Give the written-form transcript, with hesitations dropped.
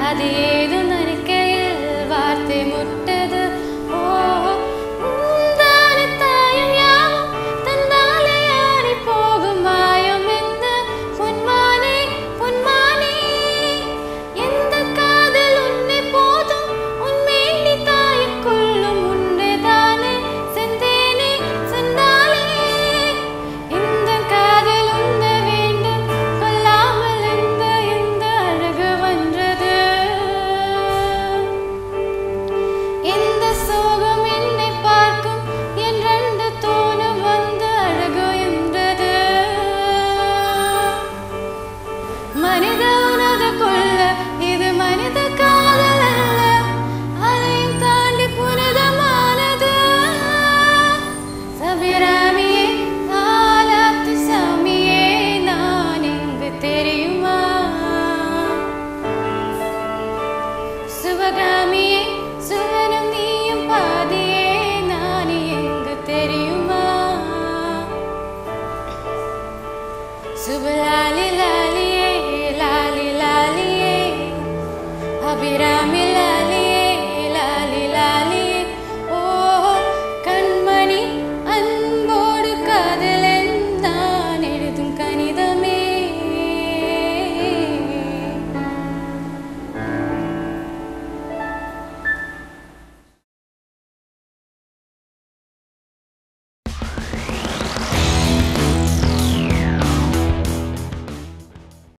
அது ஏதோ நினைக்கையில் வார்த்தை முட்டது. ஓ உந்தான தாயம் யாவும் தன்னாலே ஆடி போகும் மாயம் எந்த பொன்மானே பொன்மானே. எந்த காதல் உன்னை போதும் உன்மேனி தாயக்குள்ளும் உன்னைதானே செந்தேனே செந்தாலே. இந்த காதல் உன்னை வேண்டும் கொல்லாமல் எந்த எந்த அழகு வென்றது. இந்த சோகம் என்னை பார்க்கும் என் ரெண்டு தோணும் வந்து அழகு என்றது. மனித உனது கொள்ள இது மனித காதல் அல்ல, அதையும் தாண்டி புனிதமானது. சபிராமியே காலாத்து சாமியே நான் எங்கு தெரியுமா. சுபகாமியே சுவனம் நீயும் பாதியே நான் எங்கு தெரியுமா. சுபலாலி லாலியே லாலி லாலியே அபிராமி